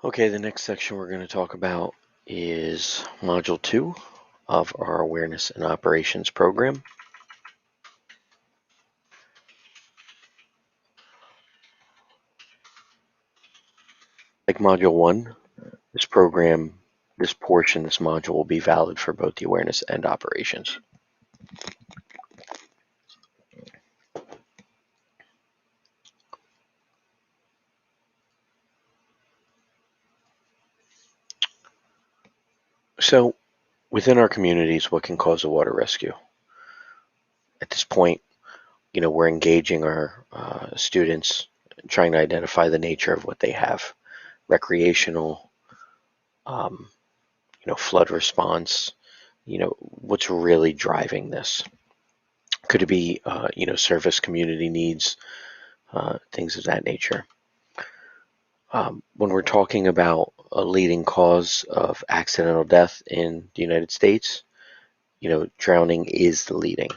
Okay, the next section we're going to talk about is Module 2 of our Awareness and Operations program. Like Module 1, this program, this module will be valid for both the Awareness and Operations. So, within our communities, what can cause a water rescue? At this point, we're engaging our students, trying to identify the nature of what they have. Recreational, flood response, what's really driving this. Could it be, service community needs, things of that nature. When we're talking about a leading cause of accidental death in the United States, drowning is the leading.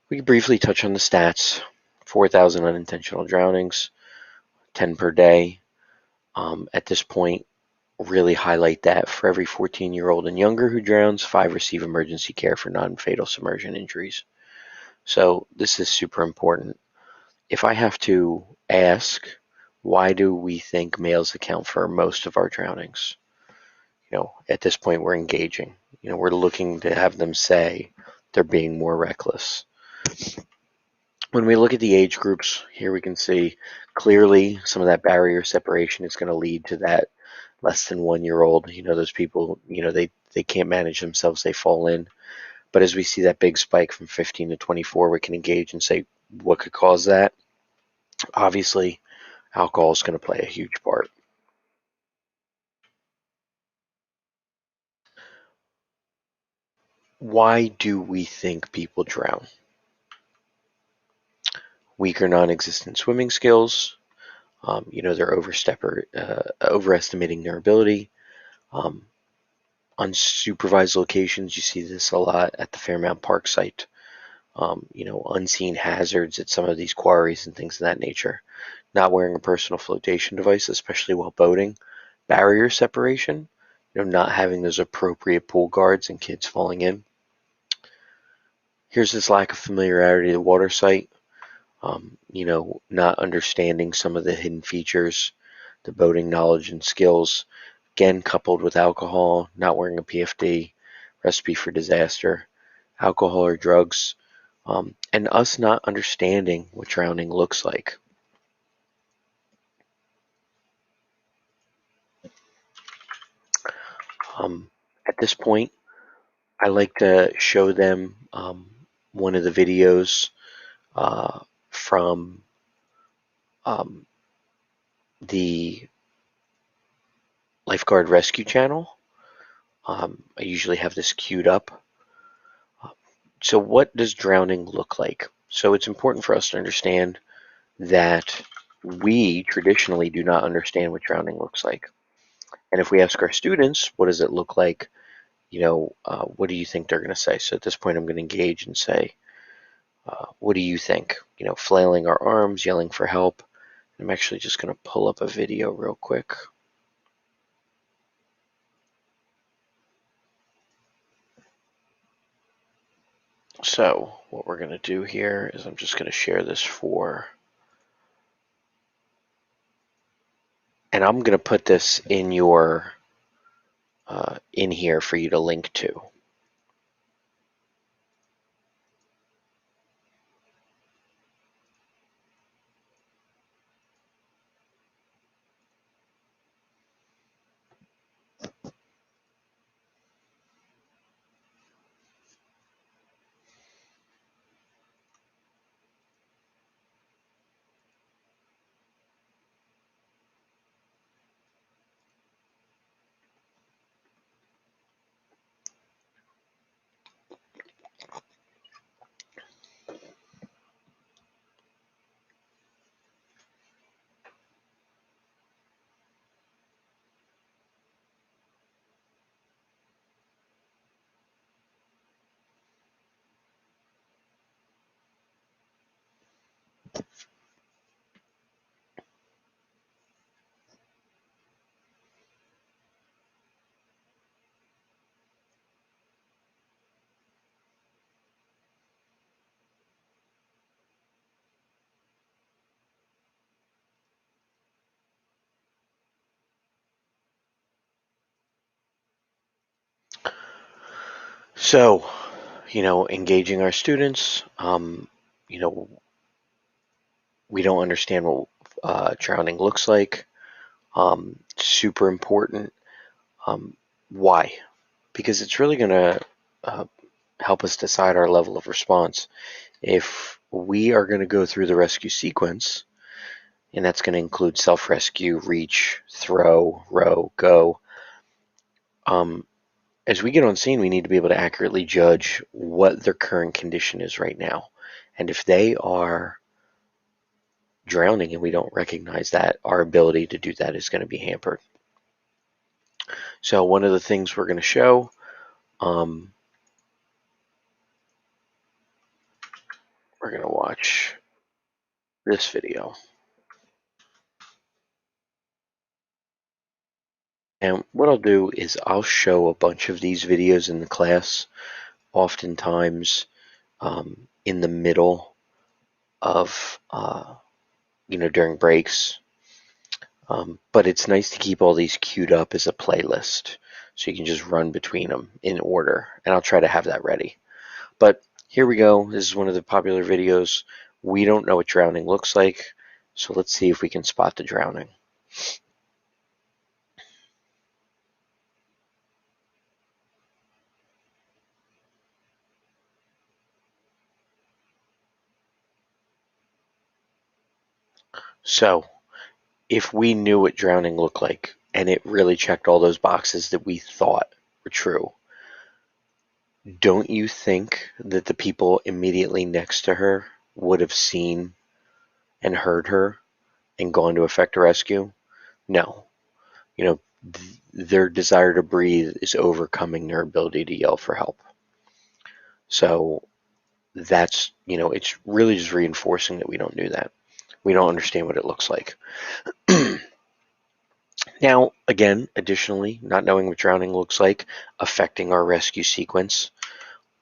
We can briefly touch on the stats. 4,000 unintentional drownings, 10 per day. At this point, really highlight that for every 14-year-old and younger who drowns, 5 receive emergency care for non-fatal submersion injuries. So this is super important. If I have to ask, why do we think males account for most of our drownings? At this point, we're engaging. We're looking to have them say they're being more reckless. When we look at the age groups, here we can see clearly some of that barrier separation is going to lead to that less than 1-year-old. Those people, they can't manage themselves, they fall in. But as we see that big spike from 15 to 24, we can engage and say, what could cause that? Obviously, alcohol is going to play a huge part. Why do we think people drown? Weak or non-existent swimming skills. They're overestimating their ability. Unsupervised locations, you see this a lot at the Fairmount Park site. Unseen hazards at some of these quarries and things of that nature. Not wearing a personal flotation device, especially while boating. Barrier separation, not having those appropriate pool guards and kids falling in. Here's this lack of familiarity of the water site. Not understanding some of the hidden features, the boating knowledge and skills, again, coupled with alcohol, not wearing a PFD, recipe for disaster, alcohol or drugs, and us not understanding what drowning looks like. At this point, I like to show them one of the videos from the Lifeguard Rescue Channel. I usually have this queued up. So what does drowning look like? So it's important for us to understand that we traditionally do not understand what drowning looks like. And if we ask our students, what does it look like? What do you think they're going to say? So at this point, I'm going to engage and say, what do you think? Flailing our arms, yelling for help. I'm actually just going to pull up a video real quick. So what we're going to do here is I'm just going to share this and I'm going to put this in in here for you to link to. So, engaging our students, we don't understand what drowning looks like. Super important. Why? Because it's really going to help us decide our level of response. If we are going to go through the rescue sequence, and that's going to include self-rescue, reach, throw, row, go, as we get on scene, we need to be able to accurately judge what their current condition is right now. And if they are drowning and we don't recognize that, our ability to do that is going to be hampered. So one of the things we're going to show, we're going to watch this video. And what I'll do is I'll show a bunch of these videos in the class, oftentimes in the middle of, during breaks. But it's nice to keep all these queued up as a playlist so you can just run between them in order. And I'll try to have that ready. But here we go. This is one of the popular videos. We don't know what drowning looks like, so let's see if we can spot the drowning. So if we knew what drowning looked like and it really checked all those boxes that we thought were true, don't you think that the people immediately next to her would have seen and heard her and gone to effect a rescue? No. Their desire to breathe is overcoming their ability to yell for help. So that's, it's really just reinforcing that we don't do that. We don't understand what it looks like. Now, again, additionally, not knowing what drowning looks like, affecting our rescue sequence.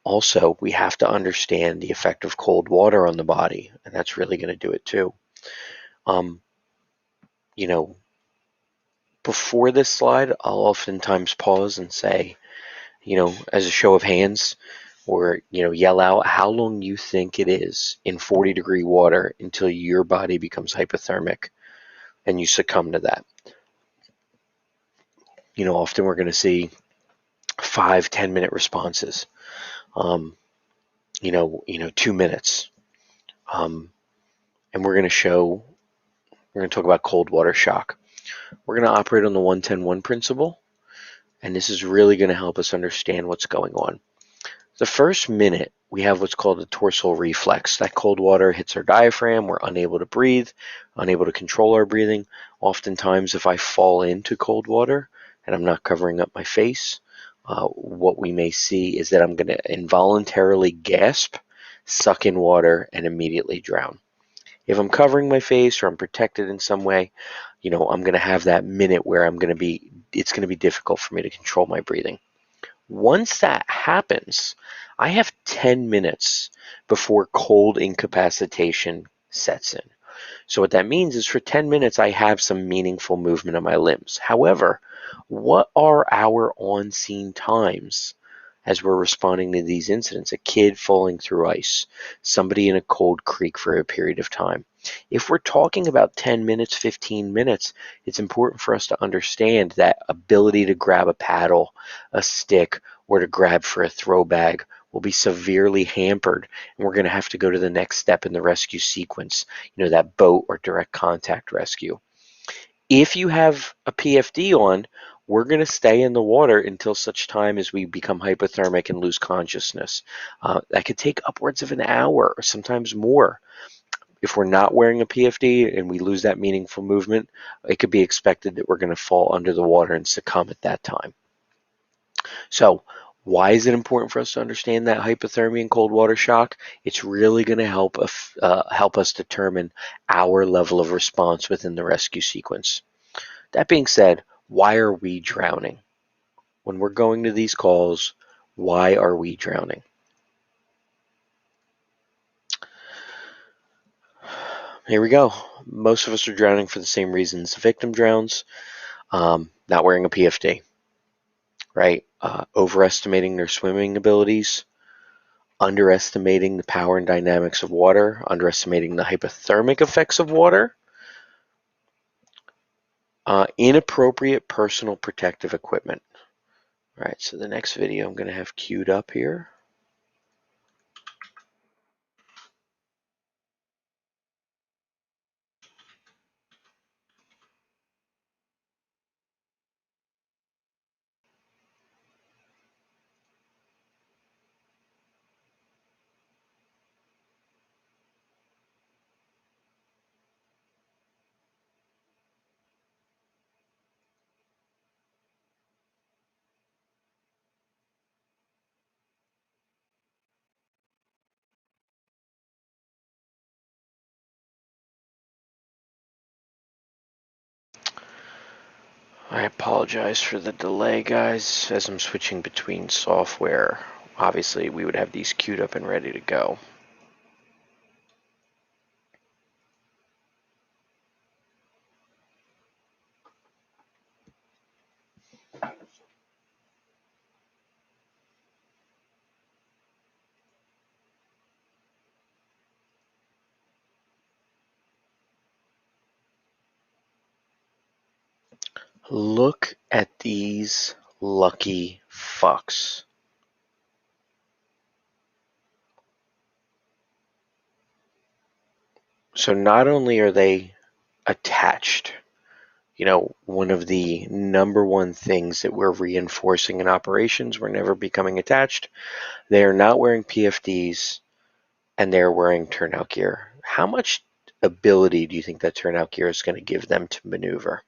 Also, we have to understand the effect of cold water on the body, and that's really going to do it too. You know, before this slide, I'll oftentimes pause and say, as a show of hands, or, yell out how long you think it is in 40-degree water until your body becomes hypothermic and you succumb to that. Often we're going to see 5-10 minute responses. 2 minutes. And we're going to talk about cold water shock. We're going to operate on the 1-10-1 principle, and this is really going to help us understand what's going on. The first minute, we have what's called a torsal reflex. That cold water hits our diaphragm. We're unable to breathe, unable to control our breathing. Oftentimes, if I fall into cold water and I'm not covering up my face, what we may see is that I'm going to involuntarily gasp, suck in water, and immediately drown. If I'm covering my face or I'm protected in some way, I'm going to have that minute where it's going to be difficult for me to control my breathing. Once that happens, I have 10 minutes before cold incapacitation sets in. So what that means is for 10 minutes, I have some meaningful movement of my limbs. However, what are our on-scene times as we're responding to these incidents? A kid falling through ice, somebody in a cold creek for a period of time. If we're talking about 10 minutes, 15 minutes, it's important for us to understand that ability to grab a paddle, a stick, or to grab for a throw bag will be severely hampered, and we're going to have to go to the next step in the rescue sequence, that boat or direct contact rescue. If you have a PFD on, we're going to stay in the water until such time as we become hypothermic and lose consciousness. That could take upwards of an hour or sometimes more. If we're not wearing a PFD and we lose that meaningful movement, it could be expected that we're going to fall under the water and succumb at that time. So why is it important for us to understand that hypothermia and cold water shock? It's really going to help us determine our level of response within the rescue sequence. That being said, why are we drowning? When we're going to these calls, why are we drowning? Here we go. Most of us are drowning for the same reasons the victim drowns, not wearing a PFD, right? Overestimating their swimming abilities, underestimating the power and dynamics of water, underestimating the hypothermic effects of water, inappropriate personal protective equipment. All right, so the next video I'm going to have queued up here. I apologize for the delay, guys, as I'm switching between software. Obviously, we would have these queued up and ready to go. Look at these lucky fucks. So not only are they attached, one of the number one things that we're reinforcing in operations, we're never becoming attached. They are not wearing PFDs and they're wearing turnout gear. How much ability do you think that turnout gear is going to give them to maneuver?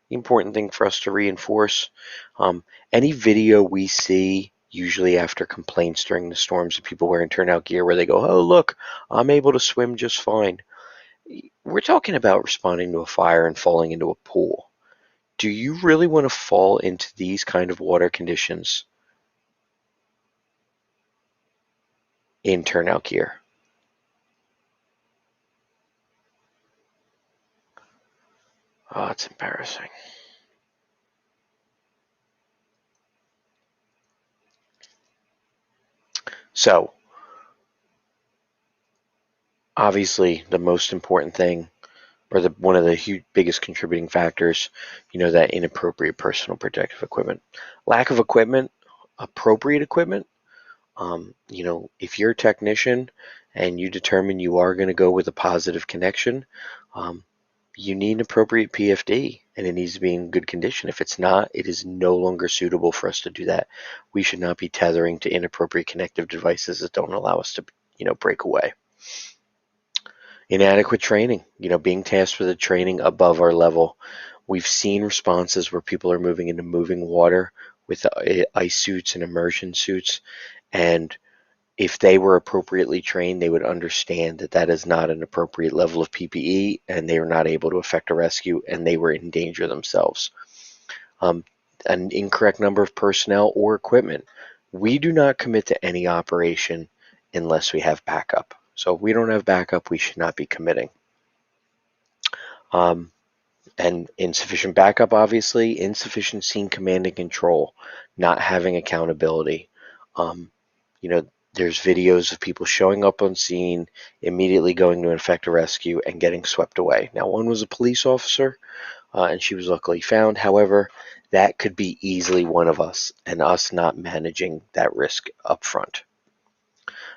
The important thing for us to reinforce, any video we see, usually after complaints during the storms of people wearing turnout gear where they go, oh, look, I'm able to swim just fine. We're talking about responding to a fire and falling into a pool. Do you really want to fall into these kind of water conditions in turnout gear? Oh, it's embarrassing. So, obviously, the most important thing, or one of the biggest contributing factors, that inappropriate personal protective equipment. Lack of equipment, appropriate equipment. If you're a technician and you determine you are going to go with a positive connection, you need an appropriate PFD and it needs to be in good condition. If it's not, it is no longer suitable for us to do that. We should not be tethering to inappropriate connective devices that don't allow us to, break away. Inadequate training, being tasked with a training above our level. We've seen responses where people are moving into moving water with ice suits and immersion suits, and if they were appropriately trained, they would understand that that is not an appropriate level of PPE, and they were not able to effect a rescue, and they were in danger themselves. An incorrect number of personnel or equipment. We do not commit to any operation unless we have backup. So if we don't have backup, we should not be committing. And insufficient backup, obviously, insufficient scene command and control, not having accountability. There's videos of people showing up on scene, immediately going to effect a rescue, and getting swept away. Now, one was a police officer, and she was luckily found. However, that could be easily one of us, and us not managing that risk up front.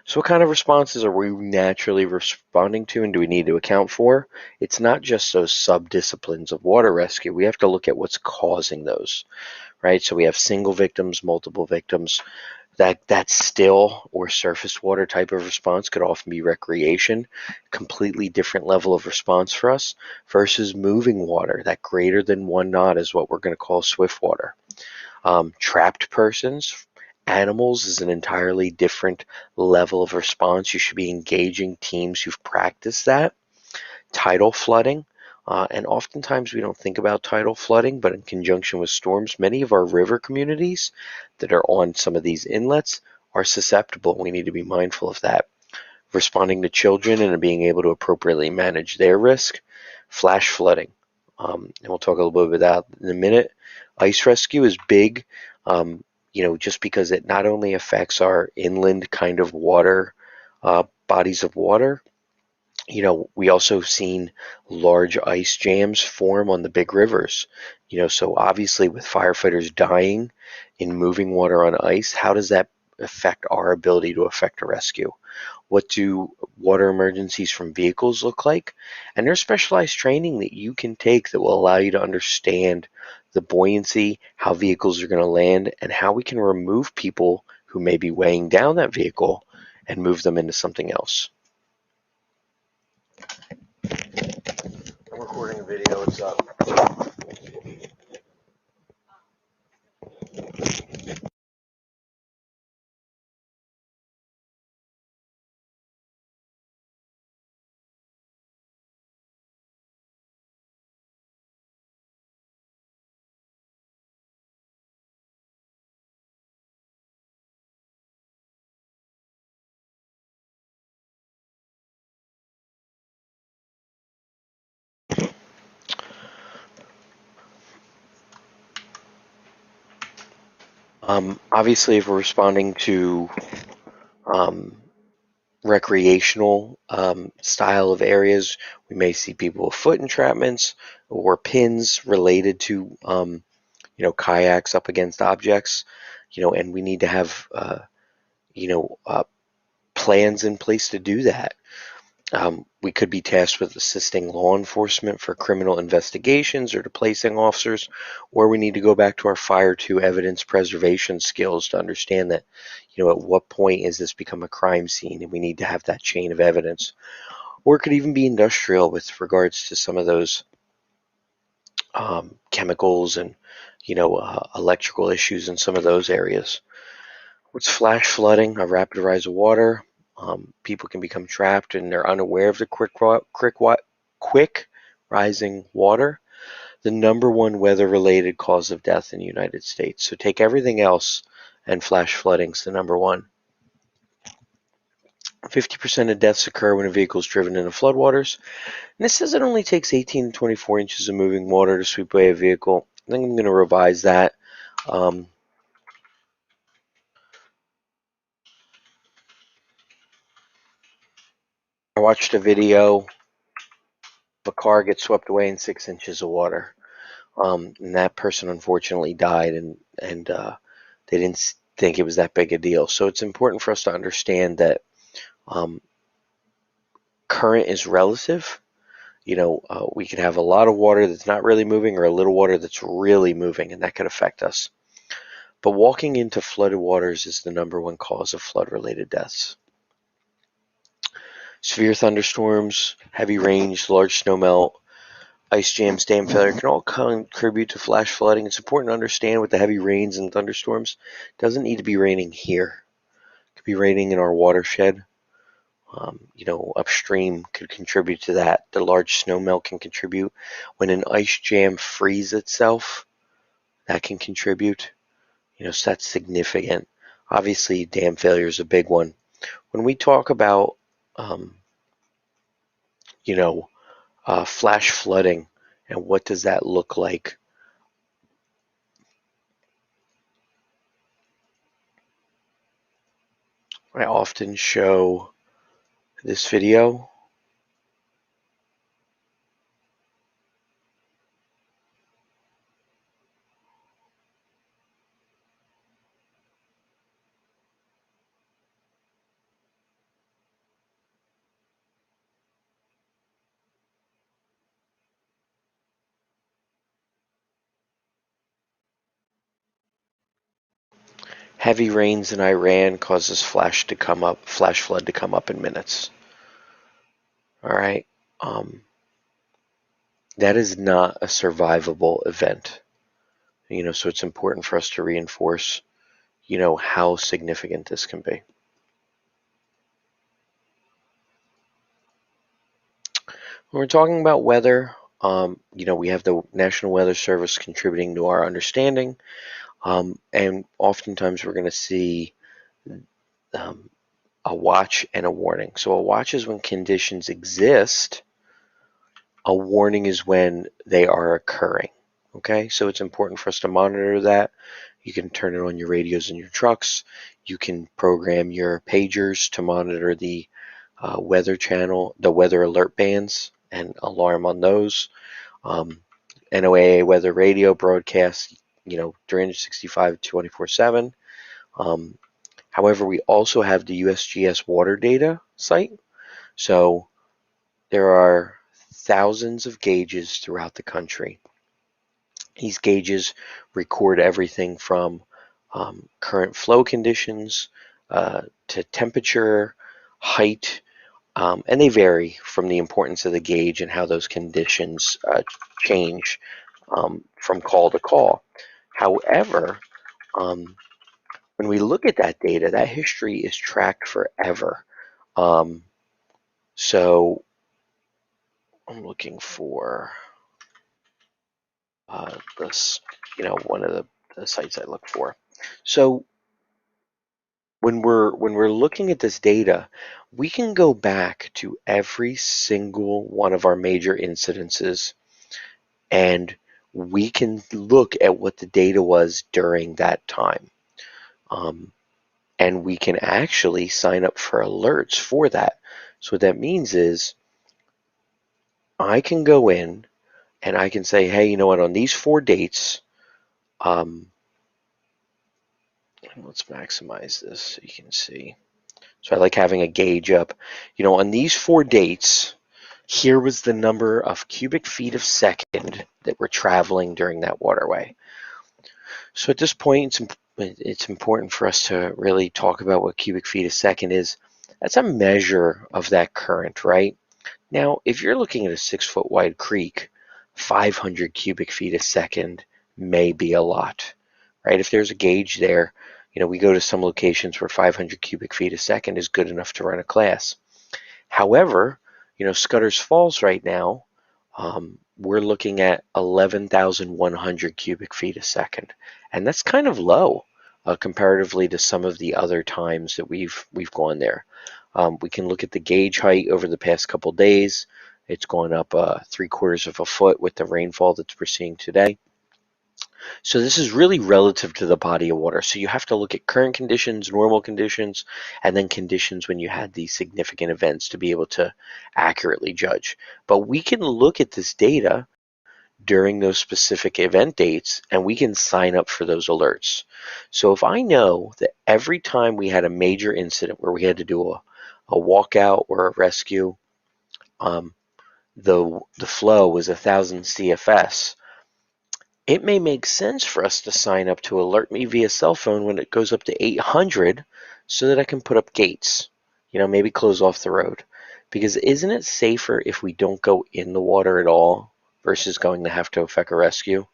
So what kind of responses are we naturally responding to, and do we need to account for? It's not just those sub-disciplines of water rescue. We have to look at what's causing those, right? So we have single victims, multiple victims. That still or surface water type of response could often be recreation, completely different level of response for us, versus moving water. That greater than 1 knot is what we're going to call swift water. Trapped persons, animals is an entirely different level of response. You should be engaging teams who've practiced that. Tidal flooding. And oftentimes we don't think about tidal flooding, but in conjunction with storms, many of our river communities that are on some of these inlets are susceptible. We need to be mindful of that. Responding to children and being able to appropriately manage their risk. Flash flooding. And we'll talk a little bit about that in a minute. Ice rescue is big. Just because it not only affects our inland kind of water, bodies of water. We also seen large ice jams form on the big rivers. So obviously with firefighters dying in moving water on ice, how does that affect our ability to effect a rescue? What do water emergencies from vehicles look like? And there's specialized training that you can take that will allow you to understand the buoyancy, how vehicles are going to land, and how we can remove people who may be weighing down that vehicle and move them into something else. I'm recording a video. What's up? Obviously, if we're responding to recreational style of areas, we may see people with foot entrapments or pins related to kayaks up against objects, and we need to have plans in place to do that. We could be tasked with assisting law enforcement for criminal investigations or to placing officers, or we need to go back to our Fire 2 evidence preservation skills to understand that, at what point is this become a crime scene and we need to have that chain of evidence. Or it could even be industrial with regards to some of those chemicals and, electrical issues in some of those areas. What's flash flooding? A rapid rise of water. People can become trapped and they're unaware of the quick rising water. The number one weather-related cause of death in the United States. So take everything else, and flash flooding's the number one. 50% of deaths occur when a vehicle is driven into floodwaters. And it says it only takes 18 to 24 inches of moving water to sweep away a vehicle. I think I'm going to revise that. I watched a video of a car get swept away in 6 inches of water. And that person unfortunately died, and they didn't think it was that big a deal. So it's important for us to understand that current is relative. We could have a lot of water that's not really moving or a little water that's really moving, and that could affect us. But walking into flooded waters is the number one cause of flood-related deaths. Severe thunderstorms, heavy rains, large snowmelt, ice jams, dam failure can all contribute to flash flooding. It's important to understand with the heavy rains and thunderstorms, it doesn't need to be raining here. It could be raining in our watershed. Upstream could contribute to that. The large snowmelt can contribute. When an ice jam frees itself, that can contribute. So that's significant. Obviously, dam failure is a big one. When we talk about, flash flooding and what does that look like, I often show this video. Heavy rains in Iran causes flash flood to come up in minutes. All right. That is not a survivable event. So it's important for us to reinforce, how significant this can be. When we're talking about weather, we have the National Weather Service contributing to our understanding, and oftentimes we're going to see a watch and a warning. So a watch is when conditions exist. A warning is when they are occurring. Okay, so it's important for us to monitor that. You can turn it on your radios in your trucks. You can program your pagers to monitor the weather channel, the weather alert bands, and alarm on those. NOAA weather radio broadcasts, 365, 24/7. However, we also have the USGS water data site. So there are thousands of gauges throughout the country. These gauges record everything from current flow conditions to temperature, height, and they vary from the importance of the gauge and how those conditions change from call to call. However, when we look at that data, that history is tracked forever. So I'm looking for this, one of the sites I look for. So when we're looking at this data, we can go back to every single one of our major incidences, and we can look at what the data was during that time. And we can actually sign up for alerts for that. So what that means is I can go in and I can say, hey, you know what, on these 4 dates, let's maximize this so you can see. So I like having a gauge up. On these 4 dates, here was the number of cubic feet a second that were traveling during that waterway. So at this point, it's important for us to really talk about what cubic feet a second is. That's a measure of that current, right? Now, if you're looking at a 6-foot wide creek, 500 cubic feet a second may be a lot, right? If there's a gauge there, we go to some locations where 500 cubic feet a second is good enough to run a class. However, Scudder's Falls right now, we're looking at 11,100 cubic feet a second, and that's kind of low comparatively to some of the other times that we've gone there. We can look at the gauge height over the past couple days. It's gone up 3/4 of a foot with the rainfall that we're seeing today. So this is really relative to the body of water. So you have to look at current conditions, normal conditions, and then conditions when you had these significant events to be able to accurately judge. But we can look at this data during those specific event dates, and we can sign up for those alerts. So if I know that every time we had a major incident where we had to do a walkout or a rescue, the flow was 1,000 CFS, it may make sense for us to sign up to alert me via cell phone when it goes up to 800 so that I can put up gates, maybe close off the road. Because isn't it safer if we don't go in the water at all versus going to have to effect a rescue,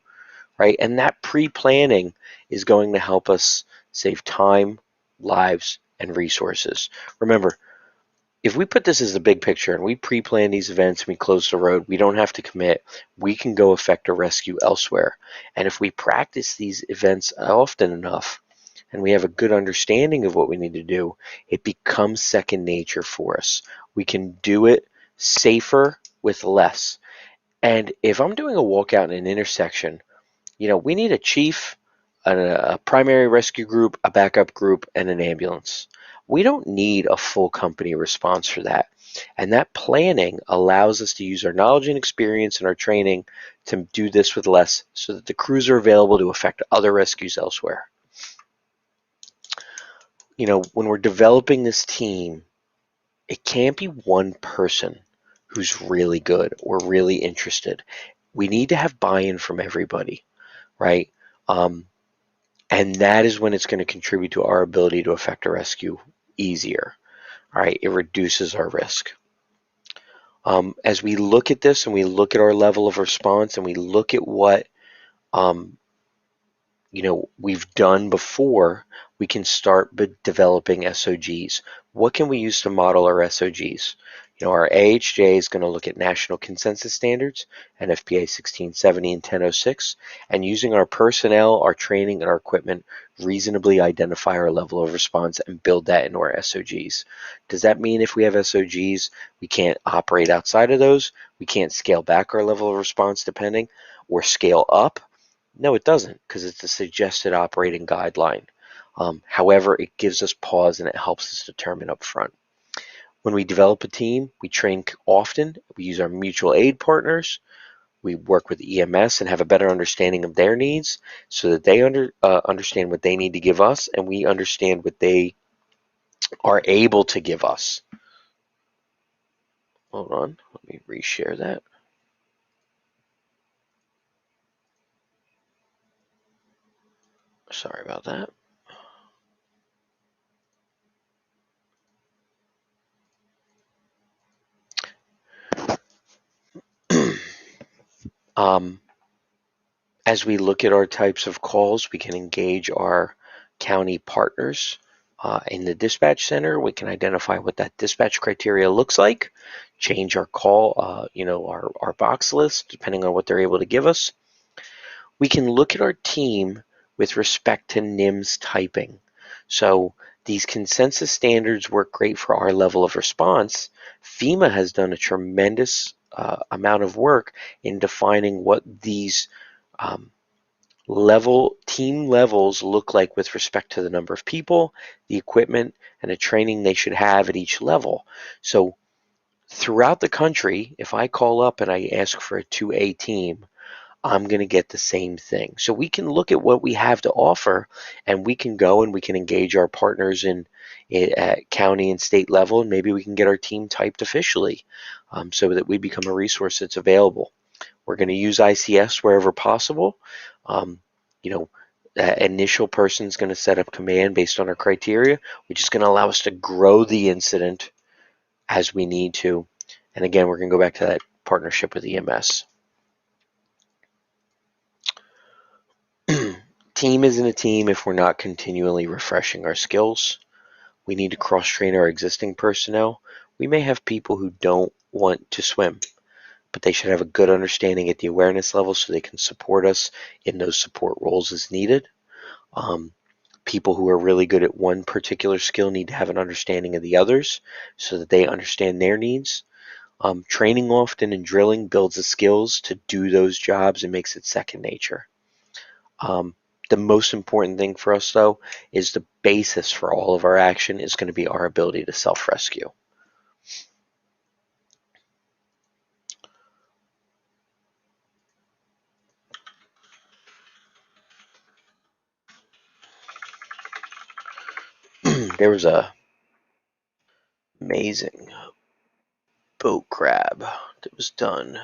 right? And that pre-planning is going to help us save time, lives, and resources. Remember, if we put this as the big picture and we pre-plan these events and we close the road, we don't have to commit. We can go effect a rescue elsewhere. And if we practice these events often enough and we have a good understanding of what we need to do, it becomes second nature for us. We can do it safer with less. And if I'm doing a walkout in an intersection, we need a chief, a primary rescue group, a backup group, and an ambulance. We don't need a full company response for that. And that planning allows us to use our knowledge and experience and our training to do this with less so that the crews are available to effect other rescues elsewhere. When we're developing this team, it can't be one person who's really good or really interested. We need to have buy-in from everybody, right? And that is when it's going to contribute to our ability to effect a rescue easier. All right, it reduces our risk. As we look at this and we look at our level of response and we look at what we've done before, we can start developing SOGs. What can we use to model our SOGs? Our AHJ is going to look at national consensus standards, NFPA 1670 and 1006, and using our personnel, our training, and our equipment, reasonably identify our level of response and build that into our SOGs. Does that mean if we have SOGs, we can't operate outside of those? We can't scale back our level of response depending, or scale up? No, it doesn't, because it's a suggested operating guideline. However, it gives us pause and it helps us determine up front. When we develop a team, we train often, we use our mutual aid partners, we work with EMS and have a better understanding of their needs so that they understand what they need to give us and we understand what they are able to give us. Hold on, let me reshare that. Sorry about that. um, as we look at our types of calls, we can engage our county partners in the dispatch center. We can identify what that dispatch criteria looks like, change our call, our box list, depending on what they're able to give us. We can look at our team with respect to NIMS typing. So these consensus standards work great for our level of response. FEMA has done a tremendous amount of work in defining what these um, team levels look like with respect to the number of people, the equipment, and the training they should have at each level. So throughout the country, if I call up and I ask for a 2A team, I'm going to get the same thing. So we can look at what we have to offer, and we can go and we can engage our partners at county and state level, and maybe we can get our team typed officially so that we become a resource that's available. We're going to use ICS wherever possible. Um, you know, that initial person is going to set up command based on our criteria, which is going to allow us to grow the incident as we need to. And again, we're going to go back to that partnership with EMS. Team isn't a team if we're not continually refreshing our skills. We need to cross-train our existing personnel. We may have people who don't want to swim, but they should have a good understanding at the awareness level so they can support us in those support roles as needed. People who are really good at one particular skill need to have an understanding of the others so that they understand their needs. Training often and drilling builds the skills to do those jobs and makes it second nature. The most important thing for us, though, is the basis for all of our action is going to be our ability to self-rescue. There was a amazing boat grab that was done.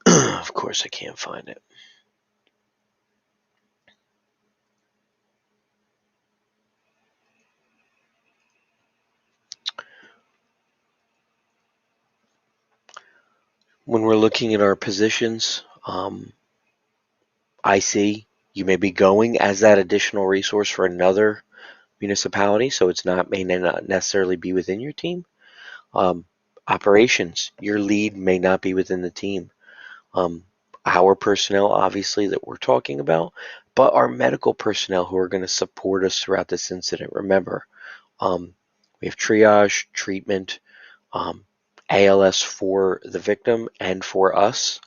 Of course, I can't find it. When we're looking at our positions, I see you may be going as that additional resource for another municipality, so may not necessarily be within your team. Operations, your lead may not be within the team. Our personnel, obviously, that we're talking about, but our medical personnel who are going to support us throughout this incident. Remember, we have triage, treatment, ALS for the victim and for us,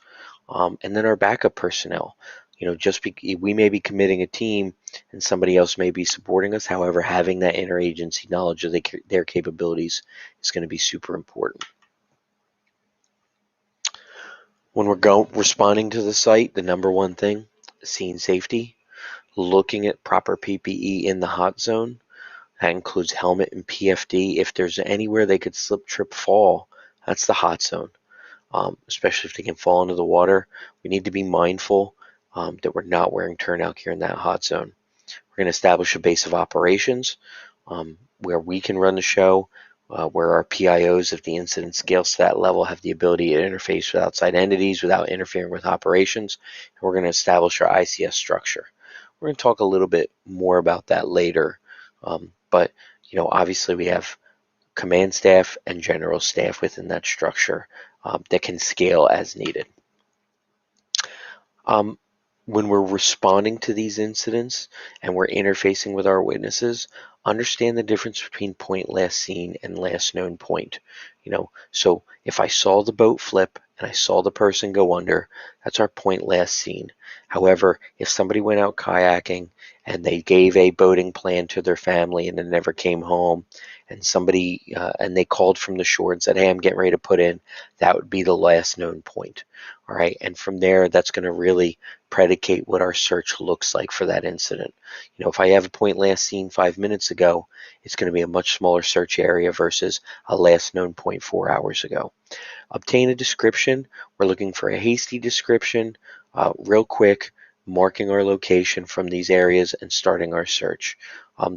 and then our backup personnel. We may be committing a team and somebody else may be supporting us. However, having that interagency knowledge of their capabilities is going to be super important. When we're responding to the site, the number one thing, scene safety, looking at proper PPE in the hot zone. That includes helmet and PFD. If there's anywhere they could slip, trip, fall, that's the hot zone. Especially if they can fall into the water. We need to be mindful that we're not wearing turnout gear in that hot zone. We're going to establish a base of operations where we can run the show, where our PIOs, if the incident scales to that level, have the ability to interface with outside entities without interfering with operations. And we're going to establish our ICS structure. We're going to talk a little bit more about that later. But obviously we have command staff and general staff within that structure that can scale as needed. When we're responding to these incidents and we're interfacing with our witnesses, understand the difference between point last seen and last known point. So if I saw the boat flip and I saw the person go under, that's our point last seen. However, if somebody went out kayaking and they gave a boating plan to their family and then never came home, and and they called from the shore and said, "Hey, I'm getting ready to put in," that would be the last known point. All right, and from there, that's going to really predicate what our search looks like for that incident. If I have a point last seen 5 minutes ago, it's going to be a much smaller search area versus a last known point 4 hours ago. Obtain a description. We're looking for a hasty description, real quick, marking our location from these areas and starting our search.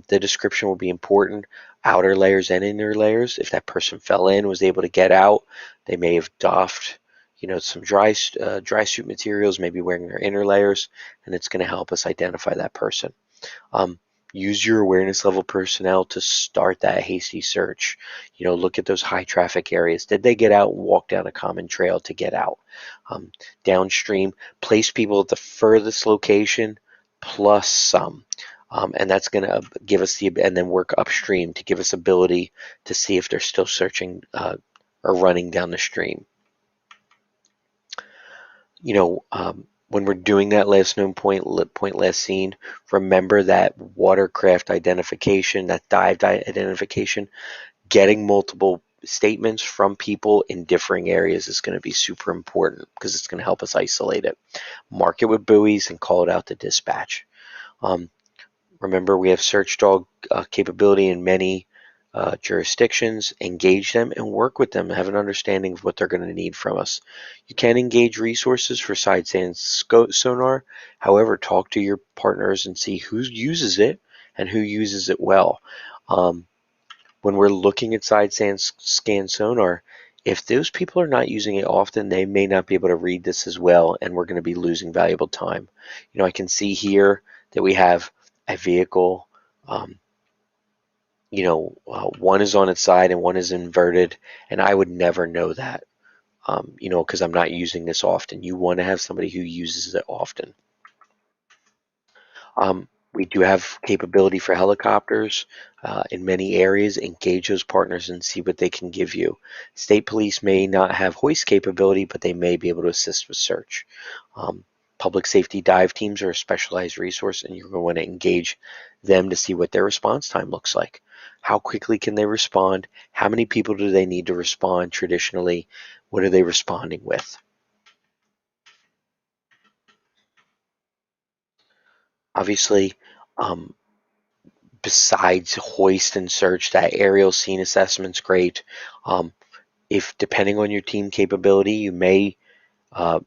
The description will be important, outer layers and inner layers. If that person fell in, was able to get out, they may have doffed some dry suit materials, maybe wearing their inner layers, and it's going to help us identify that person. Use your awareness level personnel to start that hasty search. Look at those high traffic areas. Did they get out and walk down a common trail to get out? Downstream, place people at the furthest location plus some. And that's going to give us and then work upstream to give us ability to see if they're still searching or running down the stream. When we're doing that last known point last seen, remember that watercraft identification, that dive identification, getting multiple statements from people in differing areas is going to be super important because it's going to help us isolate it. Mark it with buoys and call it out to dispatch. Remember, we have search dog capability in many jurisdictions. Engage them and work with them. Have an understanding of what they're going to need from us. You can engage resources for side scan sonar. However, talk to your partners and see who uses it and who uses it well. When we're looking at side scan sonar, if those people are not using it often, they may not be able to read this as well, and we're going to be losing valuable time. I can see here that we have a vehicle. One is on its side and one is inverted, and I would never know that, because I'm not using this often. You want to have somebody who uses it often. We do have capability for helicopters in many areas. Engage those partners and see what they can give you. State police may not have hoist capability, but they may be able to assist with search. Public safety dive teams are a specialized resource, and you're going to want to engage them to see what their response time looks like. How quickly can they respond? How many people do they need to respond traditionally? What are they responding with? Obviously, besides hoist and search, that aerial scene assessment's great. If depending on your team capability, you may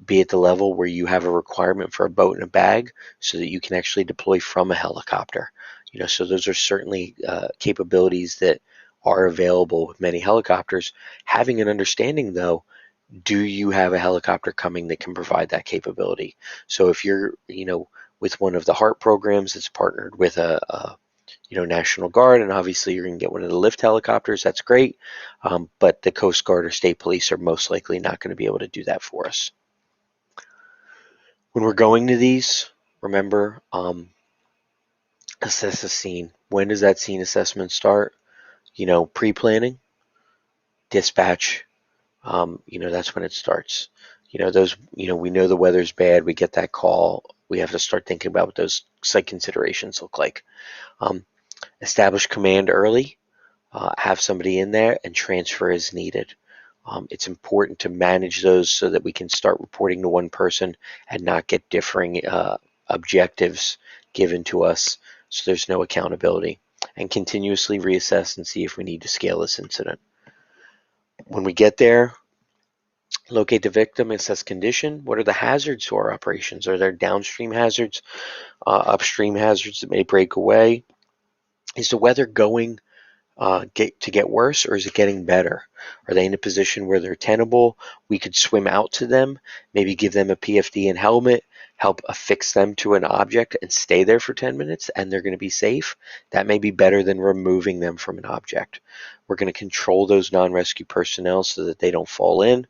be at the level where you have a requirement for a boat and a bag so that you can actually deploy from a helicopter. So those are certainly capabilities that are available with many helicopters. Having an understanding, though, do you have a helicopter coming that can provide that capability? So if you're, with one of the HART programs that's partnered with a National Guard, and obviously you're going to get one of the lift helicopters, that's great, but the Coast Guard or State Police are most likely not going to be able to do that for us. When we're going to these, remember, assess a scene. When does that scene assessment start? Pre-planning, dispatch, that's when it starts. We know the weather's bad, we get that call, we have to start thinking about what those site considerations look like. Establish command early, have somebody in there, and transfer as needed. It's important to manage those so that we can start reporting to one person and not get differing objectives given to us, so there's no accountability. And continuously reassess and see if we need to scale this incident. When we get there, locate the victim, assess condition. What are the hazards to our operations? Are there downstream hazards, upstream hazards that may break away? Is the weather going get worse, or is it getting better? Are they in a position where they're tenable? We could swim out to them, maybe give them a PFD and helmet, help affix them to an object and stay there for 10 minutes, and they're going to be safe. That may be better than removing them from an object. We're going to control those non-rescue personnel so that they don't fall in.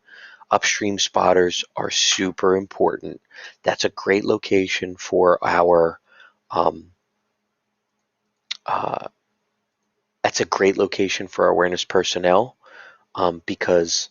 Upstream spotters are super important. That's a great location for our um, uh, awareness personnel, because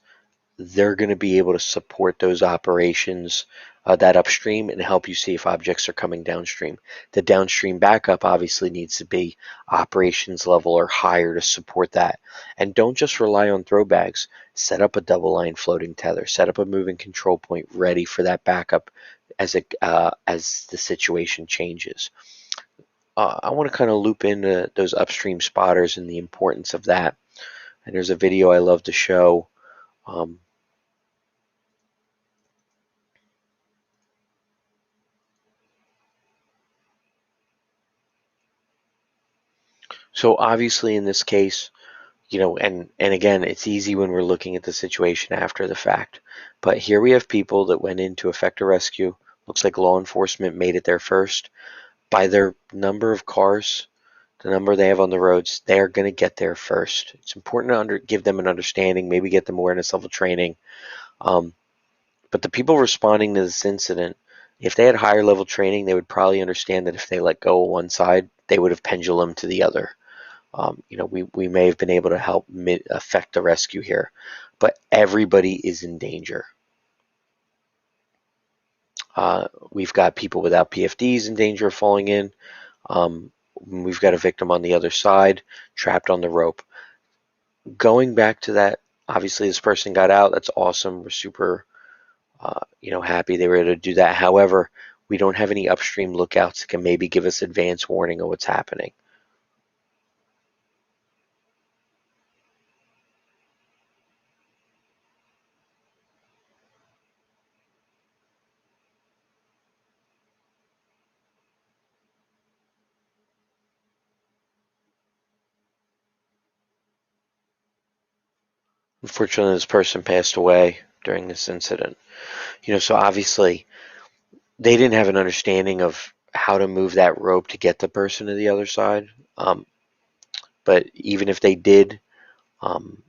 they're going to be able to support those operations, that upstream, and help you see if objects are coming downstream. The downstream backup obviously needs to be operations level or higher to support that. And don't just rely on throw bags. Set up a double line floating tether. Set up a moving control point ready for that backup as the situation changes. I want to kind of loop into those upstream spotters and the importance of that. And there's a video I love to show. Um, so obviously in this case, and again, it's easy when we're looking at the situation after the fact. But here we have people that went in to effect a rescue. Looks like law enforcement made it there first. By their number of cars, the number they have on the roads, they are going to get there first. It's important to give them an understanding, maybe get them awareness level training. But the people responding to this incident, if they had higher level training, they would probably understand that if they let go of one side, they would have pendulum to the other. We may have been able to help affect the rescue here, but everybody is in danger. We've got people without PFDs in danger of falling in. We've got a victim on the other side, trapped on the rope. Going back to that, obviously this person got out. That's awesome. We're super, happy they were able to do that. However, we don't have any upstream lookouts that can maybe give us advance warning of what's happening. Unfortunately, this person passed away during this incident. So obviously they didn't have an understanding of how to move that rope to get the person to the other side. But even if they did, um,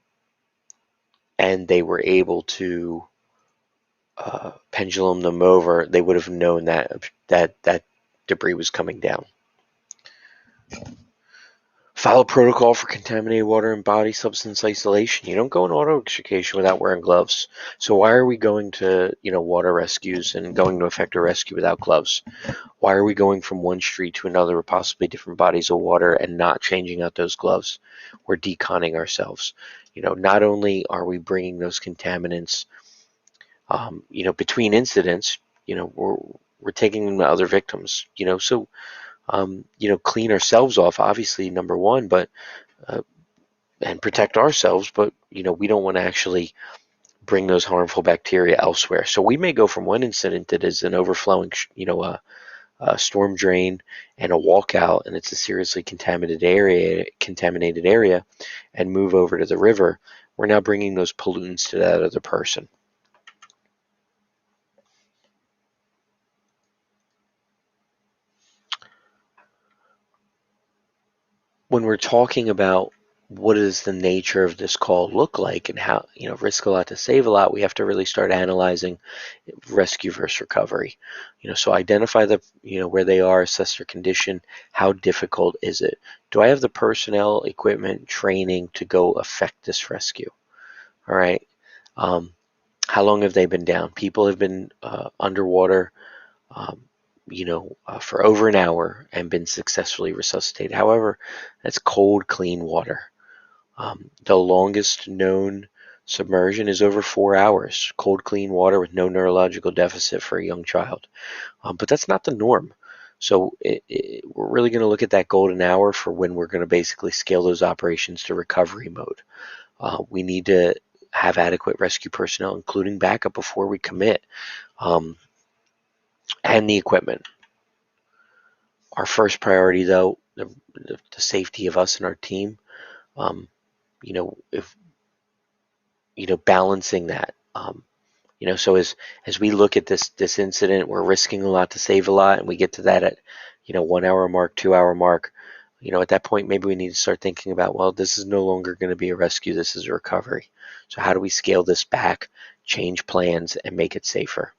and they were able to pendulum them over, they would have known that debris was coming down. Follow protocol for contaminated water and body substance isolation. You don't go in auto extrication without wearing gloves. So why are we going to, water rescues and going to effect a rescue without gloves? Why are we going from one street to another with possibly different bodies of water and not changing out those gloves? We're deconning ourselves. Not only are we bringing those contaminants, between incidents, we're taking them to other victims. So clean ourselves off, obviously, number one, but and protect ourselves, but we don't want to actually bring those harmful bacteria elsewhere. So we may go from one incident that is an overflowing, a storm drain and a walkout, and it's a seriously contaminated area, and move over to the river. We're now bringing those pollutants to that other person. When we're talking about what does the nature of this call look like and how, risk a lot to save a lot, we have to really start analyzing rescue versus recovery. So identify where they are, assess their condition, how difficult is it? Do I have the personnel, equipment, training to go effect this rescue? All right. How long have they been down? People have been underwater, for over an hour and been successfully resuscitated. However, that's cold, clean water. The longest known submersion is over 4 hours. Cold, clean water with no neurological deficit for a young child. But that's not the norm. So we're really going to look at that golden hour for when we're going to basically scale those operations to recovery mode. We need to have adequate rescue personnel, including backup, before we commit, and the equipment. Our first priority, though, the safety of us and our team. If balancing that. So as we look at this incident, we're risking a lot to save a lot, and we get to that at 1 hour mark, 2 hour mark. At that point, maybe we need to start thinking about, well, this is no longer going to be a rescue. This is a recovery. So how do we scale this back? change plans, and make it safer.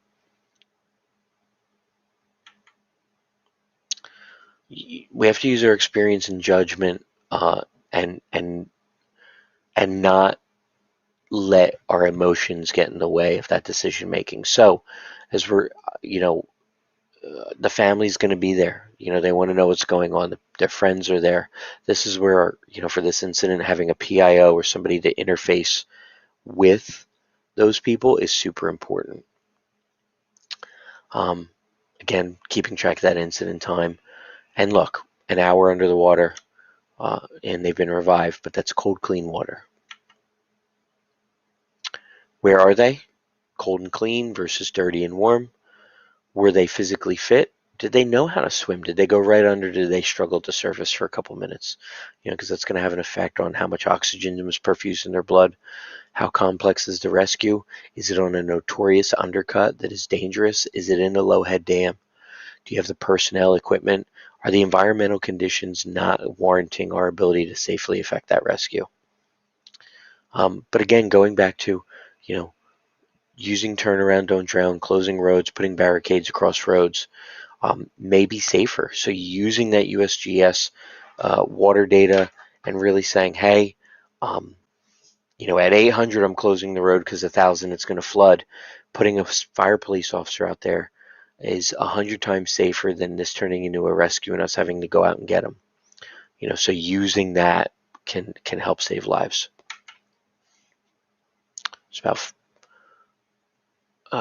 We have to use our experience and judgment, and not let our emotions get in the way of that decision making. So, as we're, the family's going to be there. They want to know what's going on. Their friends are there. This is where, for this incident, having a PIO or somebody to interface with those people is super important. Again, keeping track of that incident time. And look, an hour under the water, and they've been revived, but that's cold, clean water. Where are they? Cold and clean versus dirty and warm. Were they physically fit? Did they know how to swim? Did they go right under? Did they struggle to surface for a couple minutes? Because that's going to have an effect on how much oxygen was perfused in their blood. How complex is the rescue? Is it on a notorious undercut that is dangerous? Is it in a low head dam? Do you have the personnel, equipment? Are the environmental conditions not warranting our ability to safely effect that rescue? But again, going back to, using turnaround, don't drown, closing roads, putting barricades across roads, may be safer. So using that USGS water data and really saying, hey, at 800 I'm closing the road because 1,000 it's going to flood. Putting a fire police officer out there is 100 times safer than this turning into a rescue and us having to go out and get them. So using that can help save lives. It's about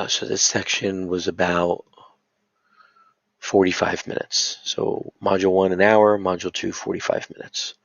so this section was about 45 minutes. So module 1 an hour, module 2 45 minutes.